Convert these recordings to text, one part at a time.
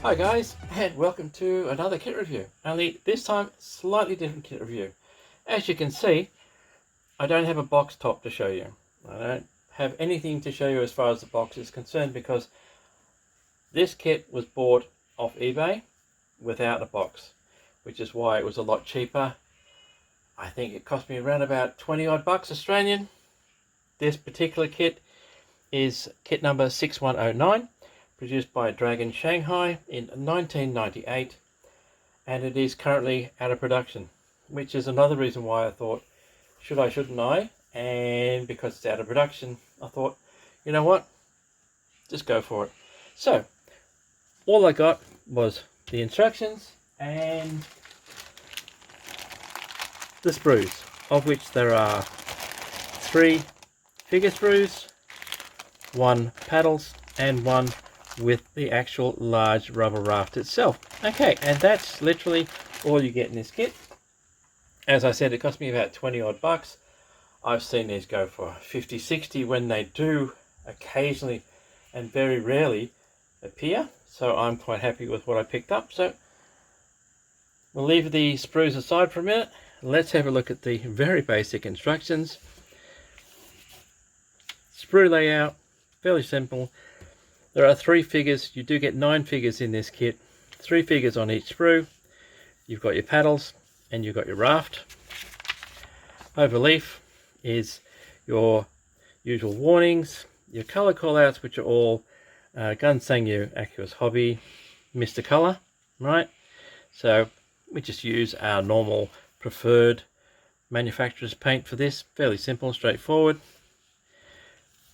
Hi guys, and welcome to another kit review. Only this time, slightly different kit review. As you can see, I don't have a box top to show you. I don't have anything to show you as far as the box is concerned because this kit was bought off eBay without a box, which is why it was a lot cheaper. I think it cost me around about 20 odd bucks Australian. This particular kit is kit number 6109. Produced by Dragon Shanghai in 1998, and it is currently out of production, which is another reason why I thought, should I, shouldn't I? And because it's out of production, I thought, you know what, just go for it. So all I got was the instructions and the sprues, of which there are 3 figure sprues, 1 paddles, and 1 with the actual large rubber raft itself. Okay, and that's literally all you get in this kit. As I said, it cost me about 20 odd bucks. I've seen these go for 50, 60 when they do occasionally and very rarely appear. So I'm quite happy with what I picked up. So we'll leave the sprues aside for a minute. Let's have a look at the very basic instructions. Sprue layout, fairly simple. There are 3 figures. You do get 9 figures in this kit. 3 figures on each sprue. You've got your paddles and you've got your raft. Overleaf is your usual warnings, your color callouts, which are all Gunsangyu Aqueous Hobby Mr. Color, right? So we just use our normal preferred manufacturer's paint for this. Fairly simple, straightforward.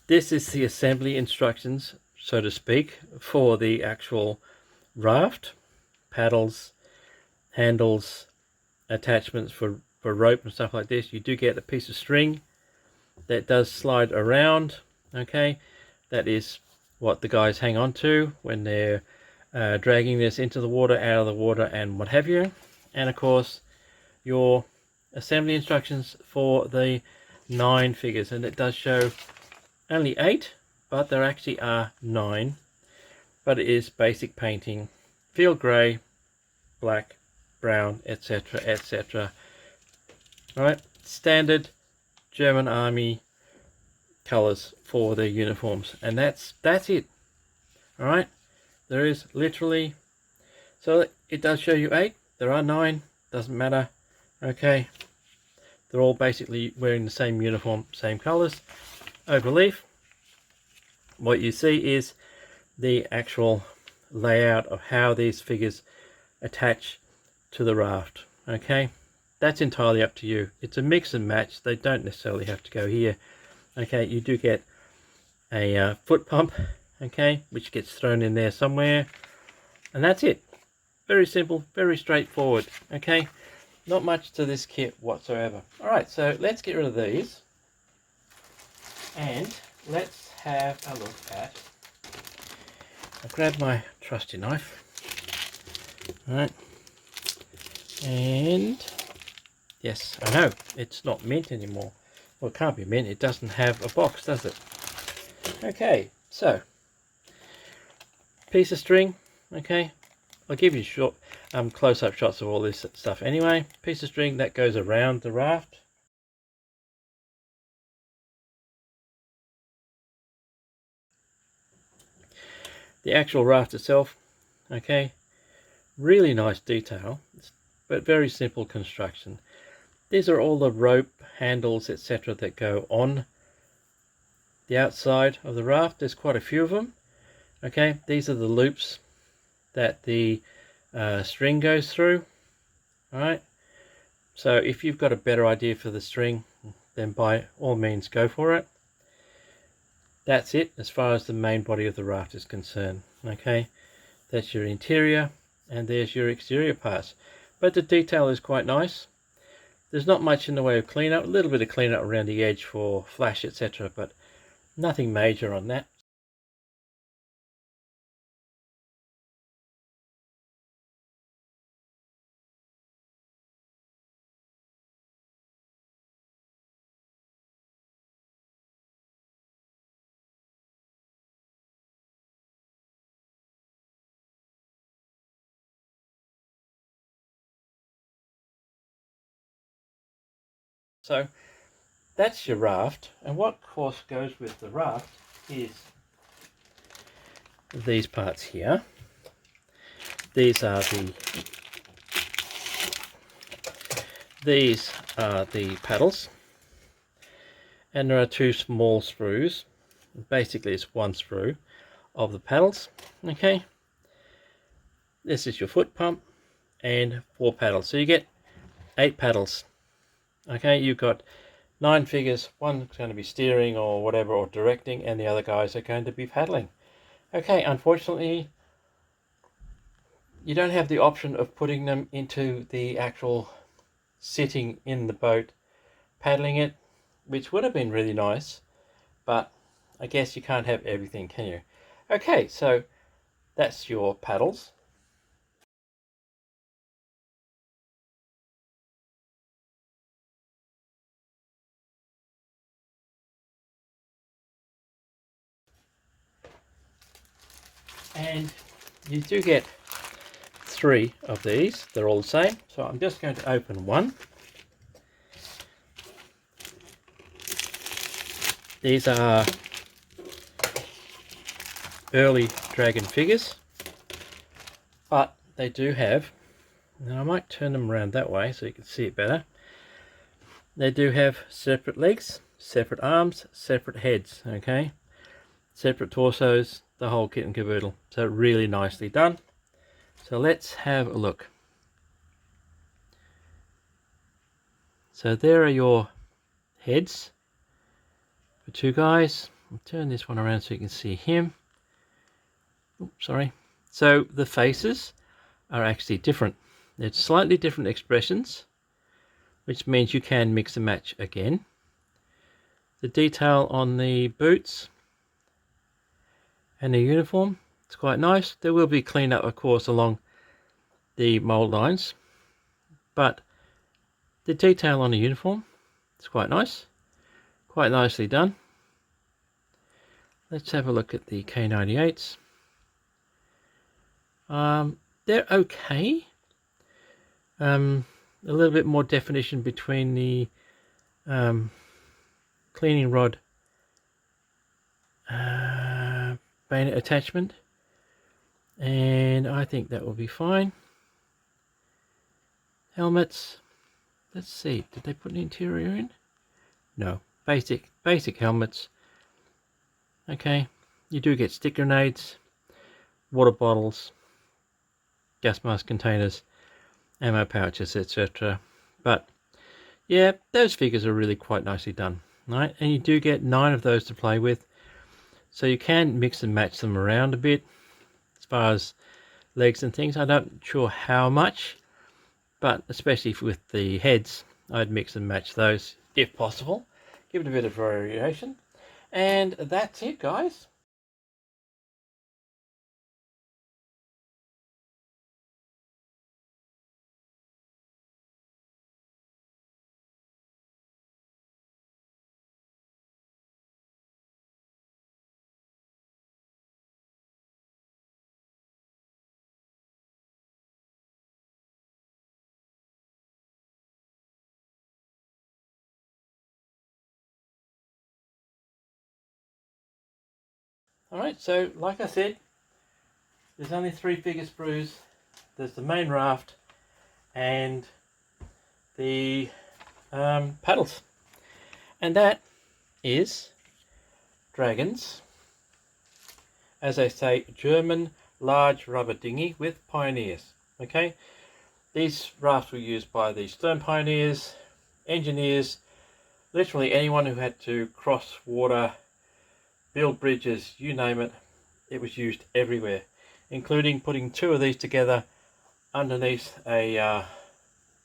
This is the assembly instructions, so to speak, for the actual raft, paddles, handles, attachments for rope and stuff like this. You do get a piece of string that does slide around. Okay, that is what the guys hang on to when they're dragging this into the water, out of the water, and what have you. And of course your assembly instructions for the 9 figures, and it does show only 8, but there actually are 9. But it is basic painting, field grey, black, brown, etc, etc. Right, standard German Army colours for the uniforms, and that's it. All right, there is literally, so it does show you 8. There are 9, doesn't matter. Okay, they're all basically wearing the same uniform, same colours. Overleaf, what you see is the actual layout of how these figures attach to the raft. Okay, that's entirely up to you. It's a mix and match. They don't necessarily have to go here. Okay, you do get a foot pump, okay, which gets thrown in there somewhere, and that's it. Very simple, very straightforward. Okay, not much to this kit whatsoever. All right, so let's get rid of these and let's have a look at, I'll grab my trusty knife. All right, and yes, I know it's not mint anymore. Well, it can't be mint, it doesn't have a box, does it? Okay, so piece of string. Okay, I'll give you short close-up shots of all this stuff anyway. Piece of string that goes around the raft. The actual raft itself, okay, really nice detail, but very simple construction. These are all the rope, handles, etc. that go on the outside of the raft. There's quite a few of them. Okay, these are the loops that the string goes through. All right, so if you've got a better idea for the string, then by all means go for it. That's it as far as the main body of the raft is concerned. Okay, that's your interior, and there's your exterior parts, but the detail is quite nice. There's not much in the way of cleanup, a little bit of cleanup around the edge for flash, etc., but nothing major on that. So that's your raft, and what of course goes with the raft is these parts here. These are the paddles, and there are two small screws. Basically it's one screw of the paddles. Okay, this is your foot pump and 4 paddles, so you get 8 paddles. Okay, you've got 9 figures. One's going to be steering or whatever, or directing, and the other guys are going to be paddling. Okay, unfortunately you don't have the option of putting them into the actual sitting in the boat paddling it, which would have been really nice, but I guess you can't have everything, can you? Okay, so that's your paddles. And you do get 3 of these. They're all the same. So I'm just going to open one. These are early Dragon figures, but they do have, and I might turn them around that way so you can see it better. They do have separate legs, separate arms, separate heads, okay? Separate torsos, the whole kit and caboodle. So really nicely done. So let's have a look. So there are your heads for 2 guys. I'll turn this one around so you can see him. Oops, sorry. So the faces are actually different. They're slightly different expressions, which means you can mix and match again. The detail on the boots and the uniform, it's quite nice. There will be cleanup, of course, along the mold lines, but the detail on the uniform, it's quite nice, quite nicely done. Let's have a look at the K98s. They're okay. A little bit more definition between the cleaning rod bayonet attachment, and I think that will be fine. Helmets, let's see, did they put an interior in? No, basic helmets. Okay, you do get stick grenades, water bottles, gas mask containers, ammo pouches, etc. But yeah, those figures are really quite nicely done, right? And you do get 9 of those to play with, so you can mix and match them around a bit as far as legs and things. I'm not sure how much, but especially with the heads, I'd mix and match those if possible. Give it a bit of variation. And that's it, guys. Alright, so like I said, there's only 3 figure sprues. There's the main raft and the paddles. And that is Dragon's, as I say, German large rubber dinghy with pioneers. Okay, these rafts were used by the stern pioneers, engineers, literally anyone who had to cross water, build bridges, you name it. It was used everywhere, including putting 2 of these together underneath a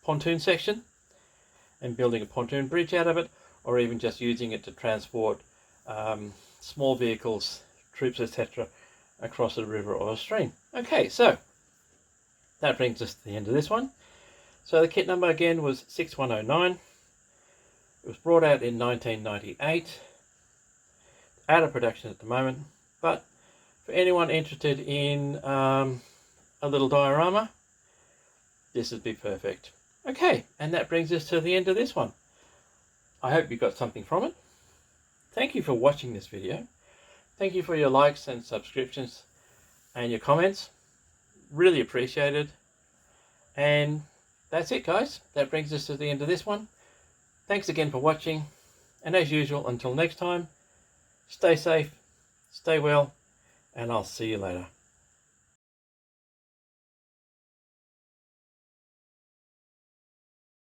pontoon section and building a pontoon bridge out of it, or even just using it to transport small vehicles, troops, etc. across a river or a stream. Okay, so that brings us to the end of this one. So the kit number again was 6109. It was brought out in 1998, out of production at the moment, but for anyone interested in a little diorama, this would be perfect. Okay, and that brings us to the end of this one. I hope you got something from it. Thank you for watching this video. Thank you for your likes and subscriptions and your comments. Really appreciated. And that's it, guys. That brings us to the end of this one. Thanks again for watching. And as usual, until next time, stay safe, stay well, and I'll see you later.